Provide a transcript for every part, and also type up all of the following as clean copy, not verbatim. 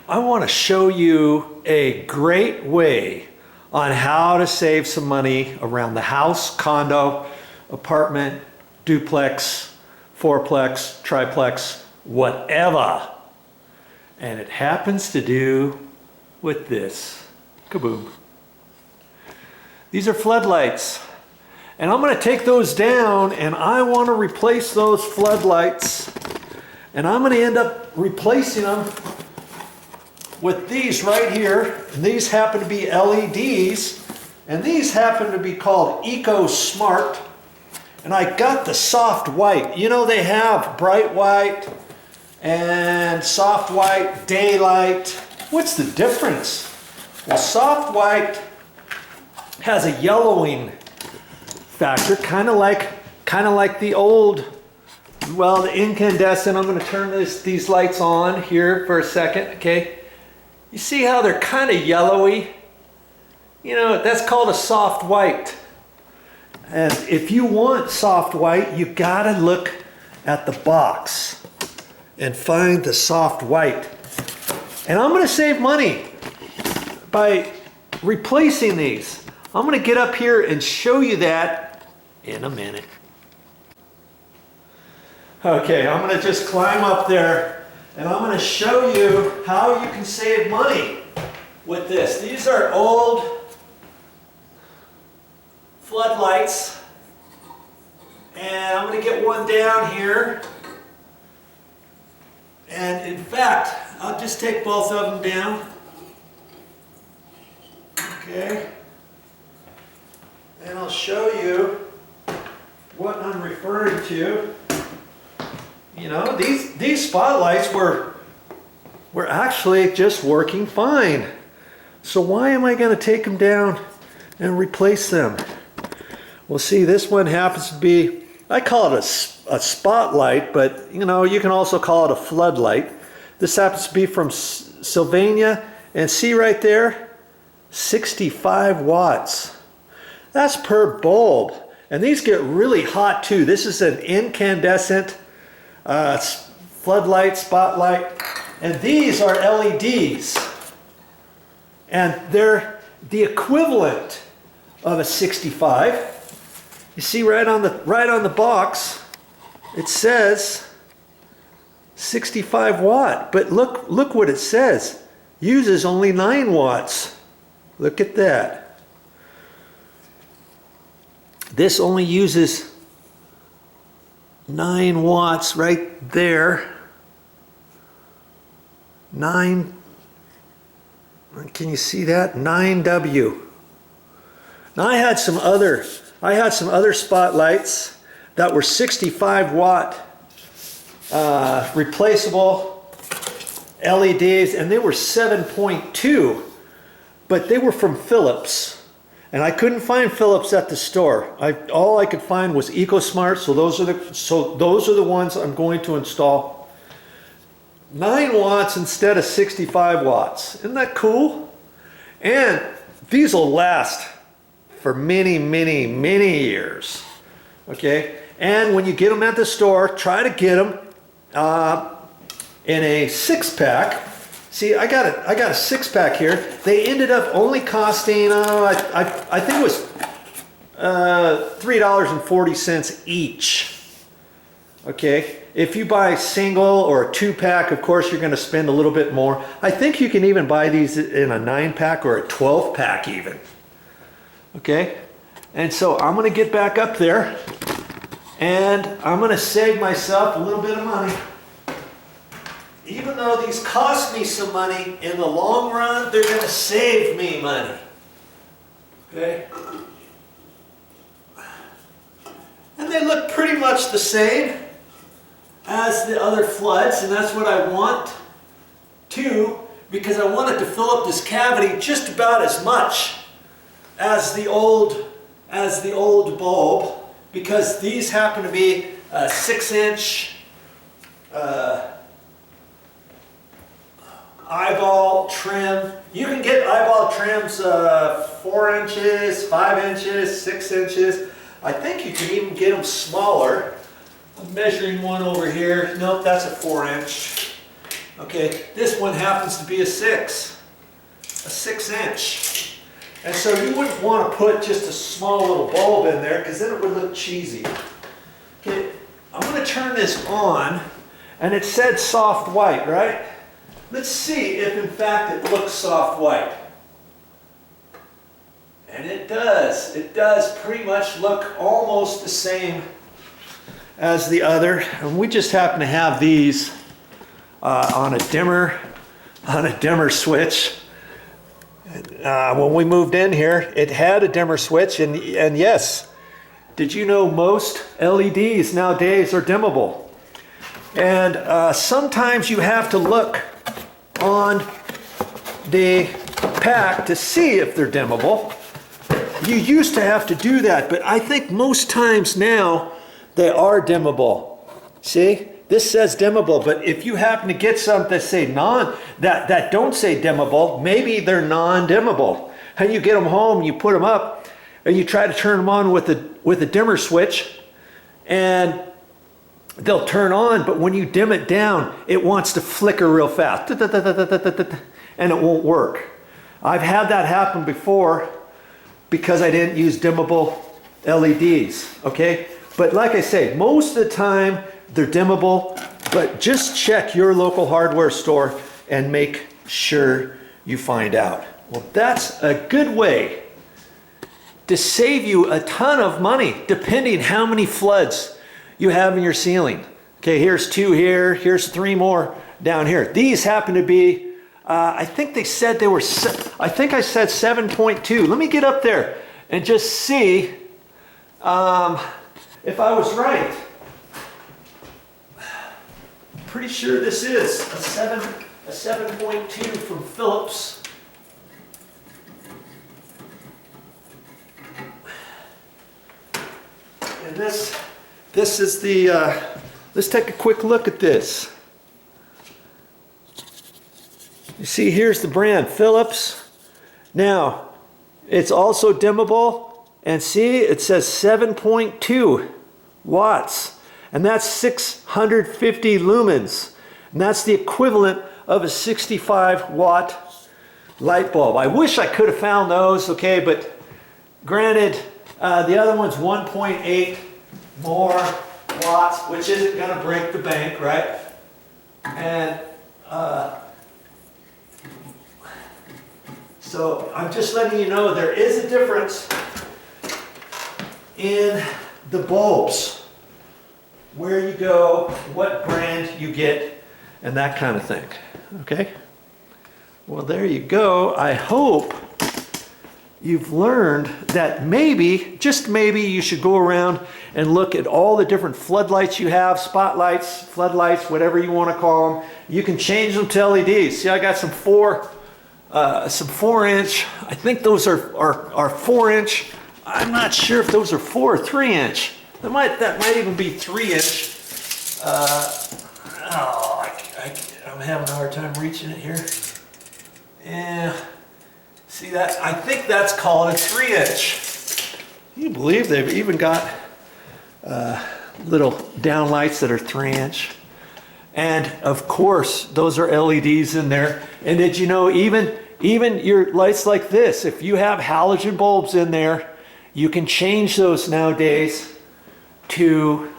I want to show you a great way on how to save some money around the house, condo, apartment, duplex, fourplex, triplex, whatever. And it happens to do with this. Kaboom. These are floodlights. And I'm going to take those down and I want to replace those floodlights. And I'm going to end up replacing them with these right here. And these happen to be LEDs. And these happen to be called Eco Smart. And I got the soft white. You know, they have bright white and soft white, daylight. What's the difference? Well, soft white has a yellowing factor, kind of like the old, well, the incandescent. I'm going to turn these lights on here for a second, okay? You see how they're kind of yellowy? You know, that's called a soft white. And if you want soft white, you gotta look at the box and find the soft white. And I'm gonna save money by replacing these. I'm gonna get up here and show you that in a minute. Okay, I'm gonna just climb up there and I'm gonna show you how you can save money with this. These are old floodlights, and I'm going to get one down here, and in fact I'll just take both of them down, okay, and I'll show you what I'm referring to. You know, these spotlights were actually just working fine, so why am I going to take them down and replace them? Well, see, this one happens to be, I call it a spotlight, but you know, you can also call it a floodlight. This happens to be from Sylvania, and see right there, 65 watts. That's per bulb. And these get really hot too. This is an incandescent floodlight, spotlight, and these are LEDs. And they're the equivalent of a 65. You see right on the box, it says 65 watt, but look what it says. Uses only 9 watts. Look at that. This only uses 9 watts right there. 9, can you see that? 9W. Now I had some other spotlights that were 65 watt replaceable LEDs, and they were 7.2, but they were from Philips, and I couldn't find Philips at the store. All I could find was EcoSmart, so those are the ones I'm going to install. 9 watts instead of 65 watts. Isn't that cool? And these will last for many, many, many years. Okay, and when you get them at the store, try to get them in a 6-pack. See, I got a 6-pack here. They ended up only costing I think it was $3.40 each. Okay, if you buy a single or a 2-pack, of course you're going to spend a little bit more. I think you can even buy these in a 9-pack or a 12-pack even. Okay, and so I'm going to get back up there and I'm going to save myself a little bit of money. Even though these cost me some money, in the long run they're going to save me money. Okay, and they look pretty much the same as the other floods, and that's what I want too, because I want it to fill up this cavity just about as much as the old bulb, because these happen to be a 6-inch eyeball trim. You can get eyeball trims 4 inches, 5 inches, 6 inches. I think you can even get them smaller. I'm measuring one over here. Nope, that's a 4-inch. Okay, this one happens to be a 6-inch. And so you wouldn't want to put just a small little bulb in there because then it would look cheesy. Okay, I'm going to turn this on, and it said soft white, right? Let's see if in fact it looks soft white. And it does. It does pretty much look almost the same as the other. And we just happen to have these on a dimmer switch. When we moved in here, it had a dimmer switch, and yes, did you know most LEDs nowadays are dimmable? And sometimes you have to look on the pack to see if they're dimmable. You used to have to do that, but I think most times now they are dimmable. See, this says dimmable, but if you happen to get some that say that don't say dimmable, maybe they're non-dimmable. And you get them home, you put them up, and you try to turn them on with a dimmer switch, and they'll turn on, but when you dim it down, it wants to flicker real fast, and it won't work. I've had that happen before because I didn't use dimmable LEDs, okay? But like I say, most of the time they're dimmable, but just check your local hardware store and make sure you find out. Well, that's a good way to save you a ton of money, depending how many floods you have in your ceiling. Okay, here's 2 here, here's 3 more down here. These happen to be, I think they said they were, I think I said 7.2. Let me get up there and just see if I was right. Pretty sure this is a 7.2 from Philips. And this is the, let's take a quick look at this. You see, here's the brand, Philips. Now, it's also dimmable, and see, it says 7.2 watts, and that's 650 lumens, and that's the equivalent of a 65 watt light bulb. I wish I could have found those, okay, but granted, the other one's 1.8 more watts, which isn't going to break the bank, right? And so I'm just letting you know there is a difference in the bulbs, where you go, what brand you get, and that kind of thing. Okay? Well, there you go. I hope you've learned that maybe, just maybe, you should go around and look at all the different floodlights you have, spotlights, floodlights, whatever you want to call them. You can change them to LEDs. See, I got some 4-inch. I think those are 4-inch. I'm not sure if those are 4 or 3-inch. That might even be 3-inch. I'm having a hard time reaching it here. Yeah. See that? I think that's called a 3-inch. Can you believe they've even got little downlights that are 3-inch? And of course, those are LEDs in there. And did you know, even your lights like this, if you have halogen bulbs in there, you can change those nowadays to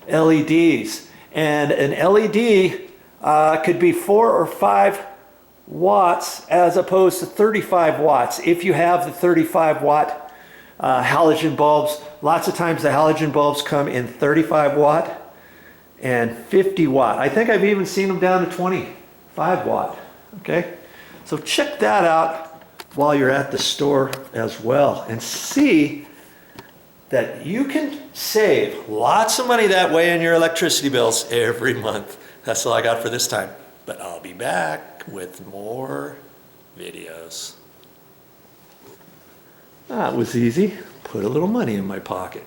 LEDs. And an LED could be 4 or 5 watts as opposed to 35 watts. If you have the 35 watt halogen bulbs, lots of times the halogen bulbs come in 35 watt and 50 watt. I think I've even seen them down to 25 watt. Okay, so check that out while you're at the store as well, and see that you can save lots of money that way on your electricity bills every month. That's all I got for this time, but I'll be back with more videos. That was easy. Put a little money in my pocket.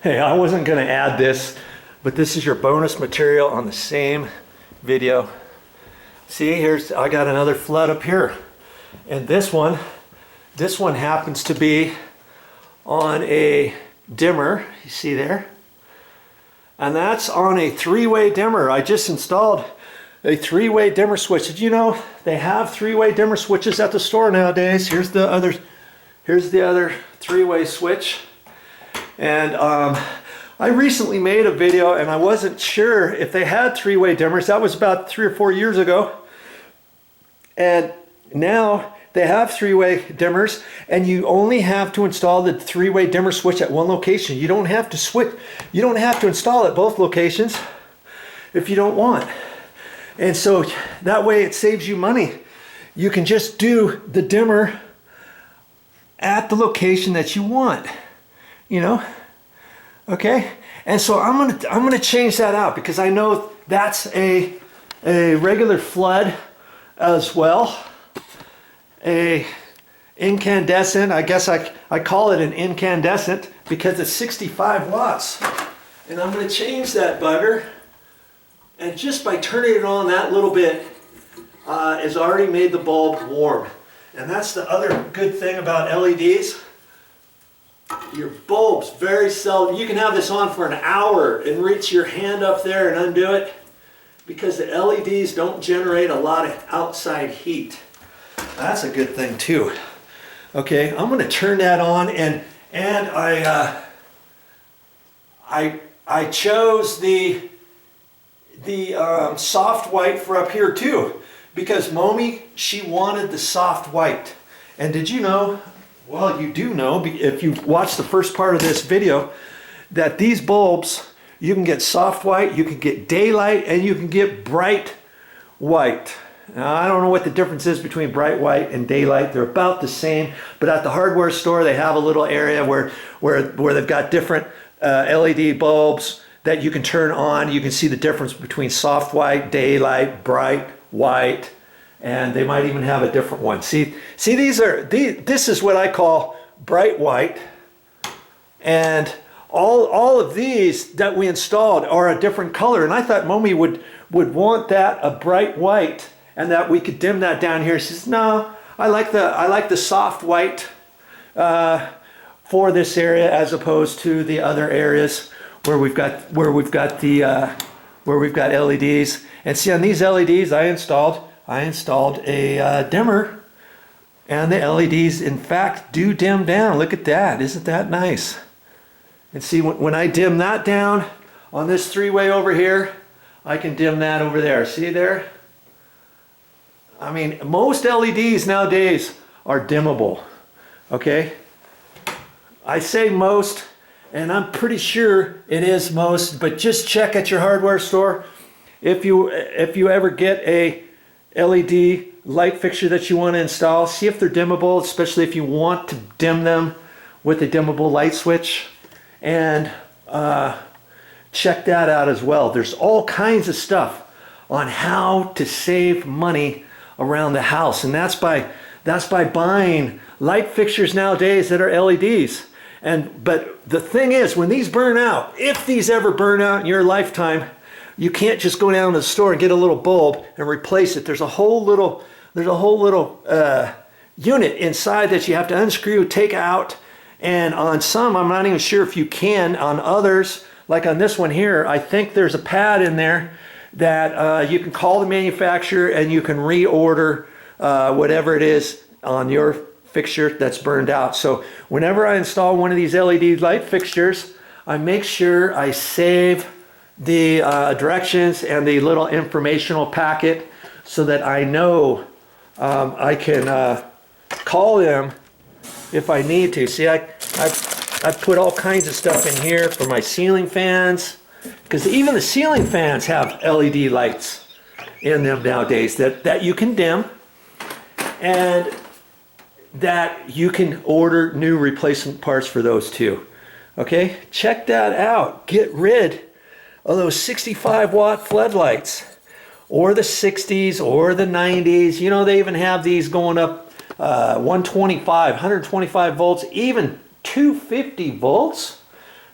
Hey, I wasn't going to add this, but this is your bonus material on the same video. See, I got another flood up here, and this one happens to be on a dimmer. You see there? and that's on a three-way dimmer. I just installed a three-way dimmer switch. Did you know they have three-way dimmer switches at the store nowadays? Here's the other three-way switch. And I recently made a video and I wasn't sure if they had three-way dimmers. That was about 3 or 4 years ago. And now they have three-way dimmers, and you only have to install the three-way dimmer switch at one location. You don't have to switch. You don't have to install at both locations if you don't want. And so that way it saves you money. You can just do the dimmer at the location that you want, you know? Okay? And so I'm gonna change that out because I know that's a regular flood as well. A incandescent, I guess I call it an incandescent because it's 65 watts. And I'm gonna change that bugger. And just by turning it on that little bit, has already made the bulb warm. And that's the other good thing about LEDs. Your bulbs very seldom, you can have this on for an hour and reach your hand up there and undo it because the LEDs don't generate a lot of outside heat. That's a good thing too. Okay, I'm going to turn that on, and I chose the soft white for up here too, because Momi, she wanted the soft white. And did you know, well, you do know if you watch the first part of this video, that these bulbs, you can get soft white, you can get daylight, and you can get bright white. Now, I don't know what the difference is between bright white and daylight. They're about the same, but at the hardware store they have a little area where they've got different LED bulbs that you can turn on. You can see the difference between soft white, daylight, bright white, and they might even have a different one. See, this is what I call bright white, and all of these that we installed are a different color, and I thought Momi would want that a bright white, and that we could dim that down here. She says, no, I like the soft white for this area as opposed to the other areas where we've got LEDs. And see, on these LEDs I installed a dimmer, and the LEDs in fact do dim down. Look at that, isn't that nice? And see, when I dim that down on this three-way over here, I can dim that over there. See there? I mean, most LEDs nowadays are dimmable, okay? I say most, and I'm pretty sure it is most, but just check at your hardware store. If you ever get a LED light fixture that you want to install, see if they're dimmable, especially if you want to dim them with a dimmable light switch, and check that out as well. There's all kinds of stuff on how to save money around the house, and that's by buying light fixtures nowadays that are LEDs. But the thing is, when these burn out, if these ever burn out in your lifetime, you can't just go down to the store and get a little bulb and replace it. There's a whole little unit inside that you have to unscrew, take out, and on some, I'm not even sure if you can. On others, like on this one here, I think there's a pad in there that you can call the manufacturer and you can reorder whatever it is on your fixture that's burned out. So whenever I install one of these LED light fixtures, I make sure I save the directions and the little informational packet so that I know I can call them if I need to. See, I put all kinds of stuff in here for my ceiling fans, because even the ceiling fans have LED lights in them nowadays that you can dim, and that you can order new replacement parts for those too. Okay, check that out. Get rid of those 65 watt floodlights, or the 60s or the 90s. You know, they even have these going up 125 volts, even 250 volts.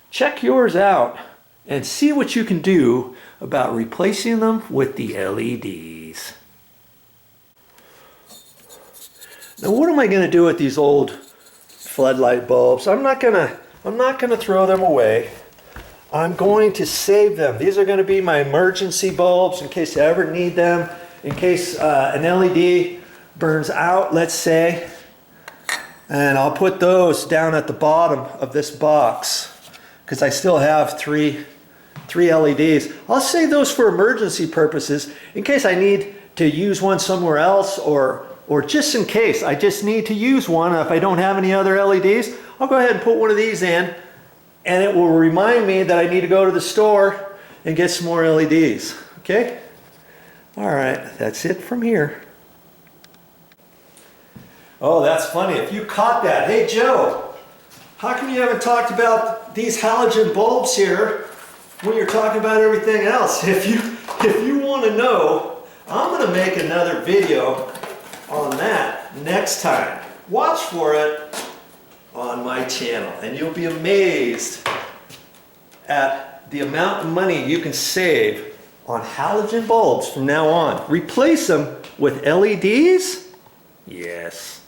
Check yours out and see what you can do about replacing them with the LEDs. Now, what am I going to do with these old floodlight bulbs? I'm not gonna throw them away. I'm going to save them. These are going to be my emergency bulbs in case I ever need them, in case an LED burns out, let's say. And I'll put those down at the bottom of this box because I still have three LEDs. I'll save those for emergency purposes in case I need to use one somewhere else, or just in case I just need to use one. If I don't have any other LEDs, I'll go ahead and put one of these in, and it will remind me that I need to go to the store and get some more LEDs. Okay? All right, that's it from here. Oh, that's funny. If you caught that, hey Joe, how come you haven't talked about these halogen bulbs here when you're talking about everything else? If you want to know, I'm going to make another video on that next time. Watch for it on my channel, and you'll be amazed at the amount of money you can save on halogen bulbs from now on. Replace them with LEDs? Yes.